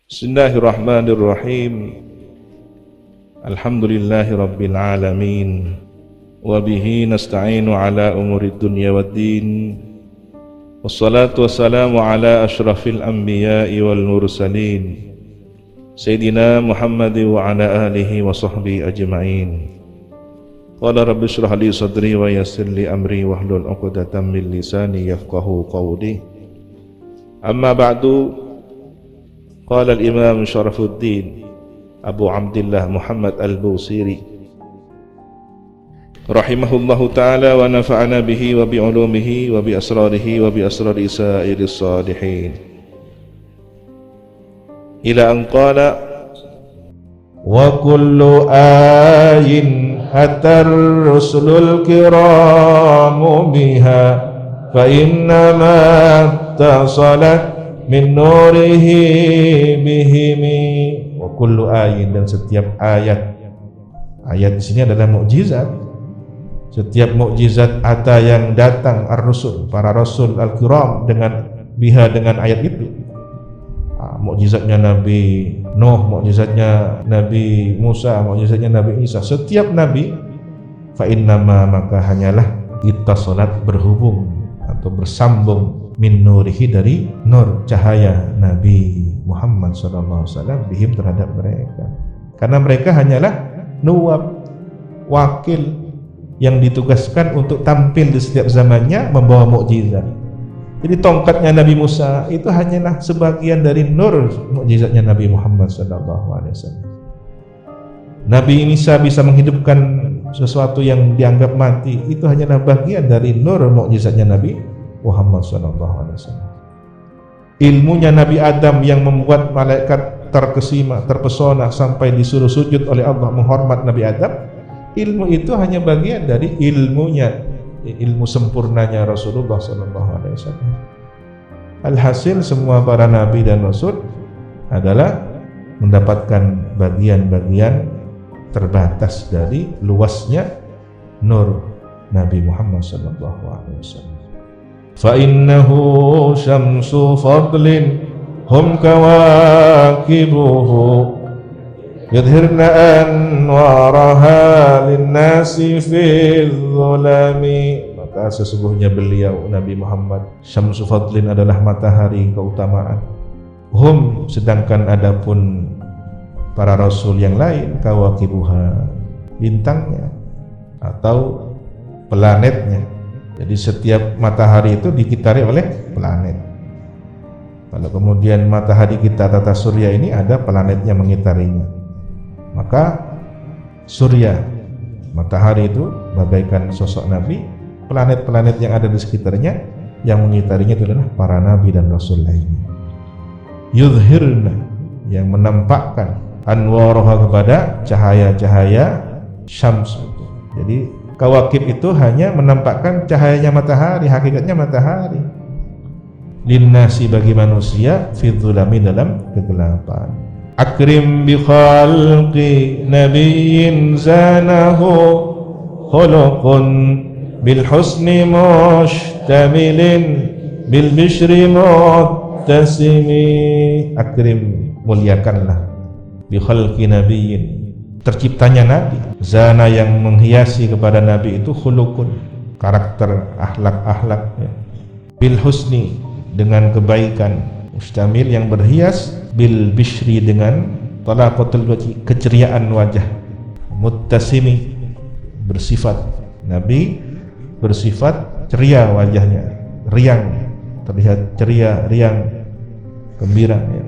Bismillahirrahmanirrahim. Alhamdulillahi rabbil alamin. Wa bihi nasta'inu ala umurid dunya waddin. Wassalatu wassalamu ala ashrafil anbiya'i wal mursalin, Sayyidina Muhammad wa ala alihi wa sahbihi ajma'in. Qala rabbi shrah li sadri wa yassir li amri wahlul 'uqdatam min lisani yafqahu qawli. Amma ba'du. Qala al-Imam Syarafuddin Abu Abdillah Muhammad al-Busiri rahimahullahu ta'ala wa nafa'ana bihi wa bi'ulumihi wa bi asrarihi wa bi asrari sa'iris salihin ila an qala wa kullu ayin atar rusulul kiramu biha fa innama tasalat min nurihi bihimi. Wa kullu ayin, dan setiap ayat di sini adalah mukjizat. Setiap mukjizat ata yang datang ar-rusul, para rasul al-kiram dengan biha, dengan ayat itu. Mukjizatnya Nabi Nuh, mukjizatnya Nabi Musa, mukjizatnya Nabi Isa. Setiap nabi fa innama, maka hanyalah ittasalat, berhubung atau bersambung, min nurihi, dari nur cahaya Nabi Muhammad SAW bihim, terhadap mereka. Karena mereka hanyalah nuwab, wakil yang ditugaskan untuk tampil di setiap zamannya membawa mukjizat. Jadi tongkatnya Nabi Musa itu hanyalah sebagian dari nur mukjizatnya Nabi Muhammad SAW. Nabi Isa bisa menghidupkan sesuatu yang dianggap mati, itu hanyalah bagian dari nur mukjizatnya Nabi Muhammad SAW. Ilmunya Nabi Adam yang membuat malaikat terkesima, terpesona sampai disuruh sujud oleh Allah menghormat Nabi Adam, ilmu itu hanya bagian dari ilmunya, ilmu sempurnanya Rasulullah SAW. Alhasil semua para nabi dan rasul adalah mendapatkan bagian-bagian terbatas dari luasnya nur Nabi Muhammad SAW. فَإِنَّهُ شَمْسُ فَضْلٍ هُمْ كَوَاكِبُهُ يُظْهِرْنَ أَنْوَارَهَا لِلنَّاسِ فِي الظُّلَمِ. Maka sesungguhnya beliau Nabi Muhammad Syamsu Fadlin adalah matahari keutamaan. Hum, sedangkan adapun para rasul yang lain, kawakibuha, bintangnya atau planetnya. Jadi setiap matahari itu dikitari oleh planet. Kalau kemudian matahari kita tata surya ini ada planetnya mengitarinya, maka surya, matahari itu bagaikan sosok Nabi. Planet-planet yang ada di sekitarnya yang mengitarinya itu adalah para nabi dan rasul lainnya. Yudhirna, yang menampakkan, anwaraha, kepada cahaya-cahaya syams. Jadi kawakib itu hanya menampakkan cahayanya matahari, hakikatnya matahari. Linnasi, bagi manusia, fi dzulami, dalam kegelapan. Akrim bi khalqi nabiyyin zanahu khuluqun bil husni mushtamilin bil bishri muttasimi. Akrim, muliakanlah, bi khalqi nabiyyin, terciptanya Nabi, zana, yang menghiasi kepada Nabi itu khulukun, karakter, akhlak-akhlak, ya. Bil husni, dengan kebaikan, mustamil, yang berhias, bil bishri, dengan talaqatul wajhi, keceriaan wajah, muttasimi, bersifat, Nabi bersifat ceria wajahnya, riang, terlihat ceria, riang, gembira, ya.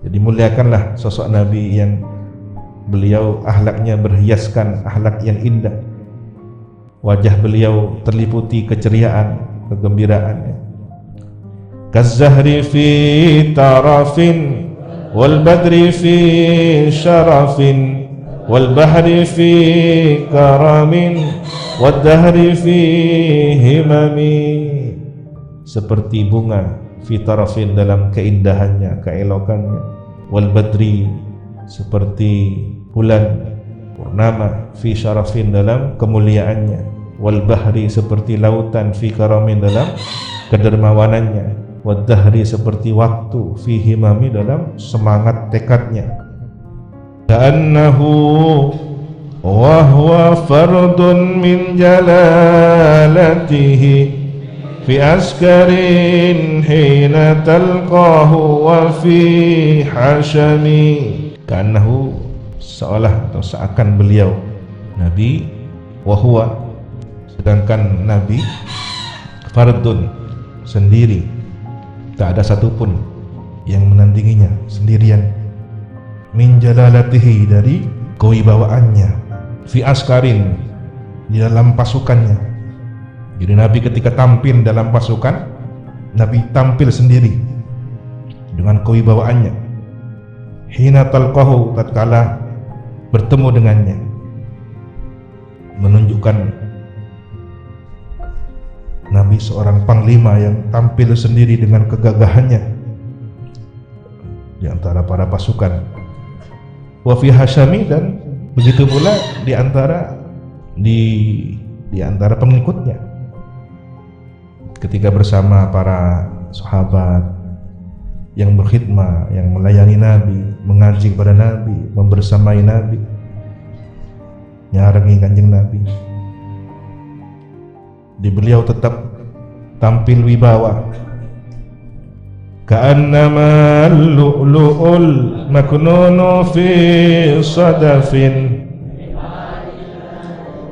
Jadi muliakanlah sosok Nabi yang beliau akhlaknya berhiaskan akhlak yang indah. Wajah beliau terliputi keceriaan, kegembiraan. Kazzahri fi tarafin wal badri fi syarafin wal bahri fi karamin wad dahri fi himami. Seperti bunga, fi tarafin, dalam keindahannya, keelokannya, wal badri, seperti bulan purnama, fi syarafin, dalam kemuliaannya, wal bahri, seperti lautan, fi karamin, dalam kedermawanannya, wadahri seperti waktu, fi himami dalam semangat tekadnya. Ka'annahu wa huwa fardun min jalalatihi fi askarin hina talqahu wa fi hashami. Ka'annahu seolah atau seakan beliau Nabi, wa huwa sedangkan Nabi fardun sendiri, tak ada satupun yang menandinginya, sendirian, min jalalatihi dari kewibawaannya, fi askarin di dalam pasukannya. Jadi Nabi ketika tampil dalam pasukan, Nabi tampil sendiri dengan kewibawaannya. Hina talqahu, tatkala bertemu dengannya, menunjukkan Nabi seorang panglima yang tampil sendiri dengan kegagahannya di antara para pasukan. Wa fi hasyami, dan begitu pula di antara pengikutnya ketika bersama para sahabat yang berkhidmah, yang melayani Nabi, mengaji kepada Nabi, membersamai Nabi, nyarengi kanjeng Nabi. Di beliau tetap tampil wibawa. Ka'annama lu'lu'ul maknunu fi sadafin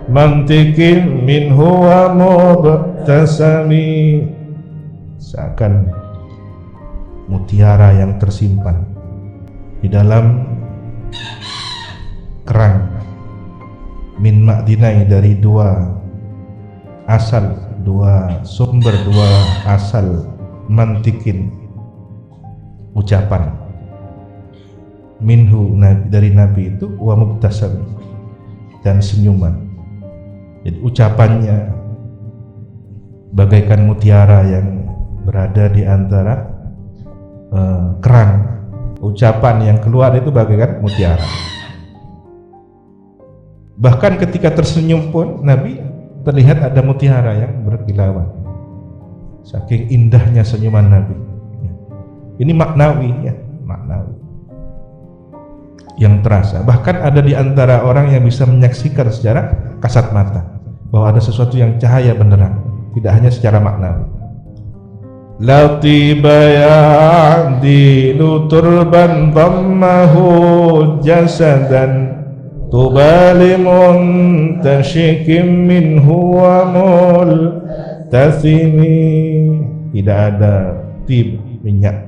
mantikin minhu wa mubtasami. Seakan mutiara yang tersimpan di dalam kerang min ma'dinai, dari dua asal, dua sumber, dua asal, mantikin ucapan, minhu dari Nabi itu, wa mubtasam dan senyuman. Jadi ucapannya bagaikan mutiara yang berada di antara kerang, ucapan yang keluar itu bagaikan mutiara. Bahkan ketika tersenyum pun Nabi terlihat ada mutiara yang berkilauan, saking indahnya senyuman Nabi. Ini maknawi, ya, maknawi yang terasa. Bahkan ada di antara orang yang bisa menyaksikan secara kasat mata bahwa ada sesuatu yang cahaya beneran, tidak hanya secara maknawi. Latiba ya'dilu turban dhammahu jasadan tubalimun tashikim minhu wa multathimi. Tidak ada tib, minyak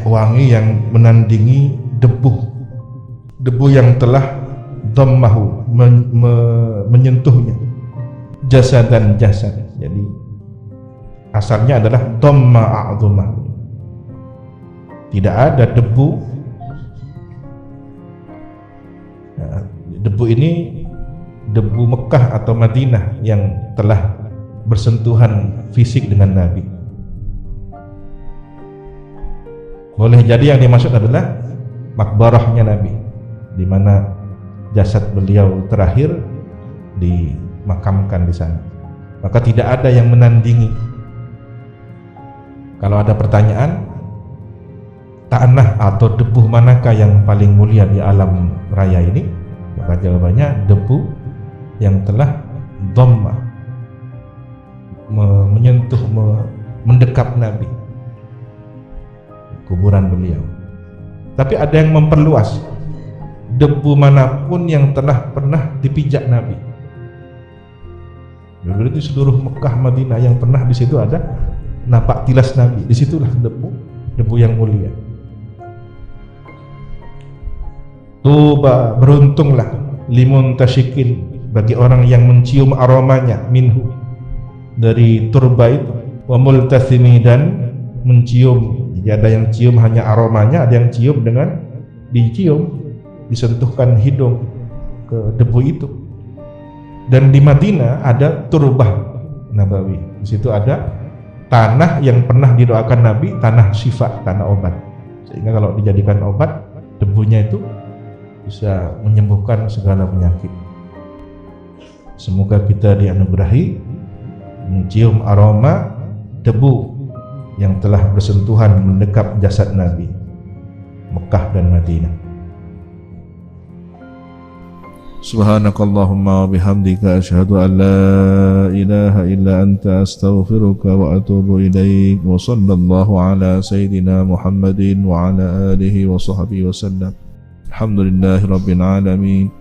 wangi yang menandingi debu yang telah dhammahu, menyentuhnya, jasadan, jasad. Jadi asalnya adalah dhamma a'zumah. Tidak ada debu. Debu ini debu Mekah atau Madinah yang telah bersentuhan fisik dengan Nabi. Boleh jadi yang dimaksud adalah makbarahnya Nabi, di mana jasad beliau terakhir dimakamkan di sana. Maka tidak ada yang menandingi. Kalau ada pertanyaan, tanah atau debu manakah yang paling mulia di alam raya ini? Maka jawabannya debu yang telah dhamma, menyentuh, mendekap Nabi, kuburan beliau. Tapi ada yang memperluas, debu manapun yang telah pernah dipijak Nabi. Dulu itu seluruh Mekah, Madinah yang pernah di situ ada napak tilas Nabi, disitulah debu yang mulia. Tuba, beruntunglah, limun tashikin, bagi orang yang mencium aromanya, minhu, dari turba itu, wa multathimi, dan mencium. Jadi ada yang cium hanya aromanya, ada yang cium dengan dicium, disentuhkan hidung ke debu itu. Dan di Madinah ada turbah Nabawi, di situ ada tanah yang pernah didoakan Nabi, tanah syifa, tanah obat. Sehingga kalau dijadikan obat, debunya itu bisa menyembuhkan segala penyakit. Semoga kita dianugerahi mencium aroma debu yang telah bersentuhan mendekap jasad Nabi, Mekah dan Madinah. Subhanakallahumma wa bihamdika asyhadu an la ilaha illa anta astaghfiruka wa atubu ilaik. Wa sallallahu ala sayyidina Muhammadin wa ala alihi wa sahbihi wa sallam. Alhamdulillahi rabbil alamin.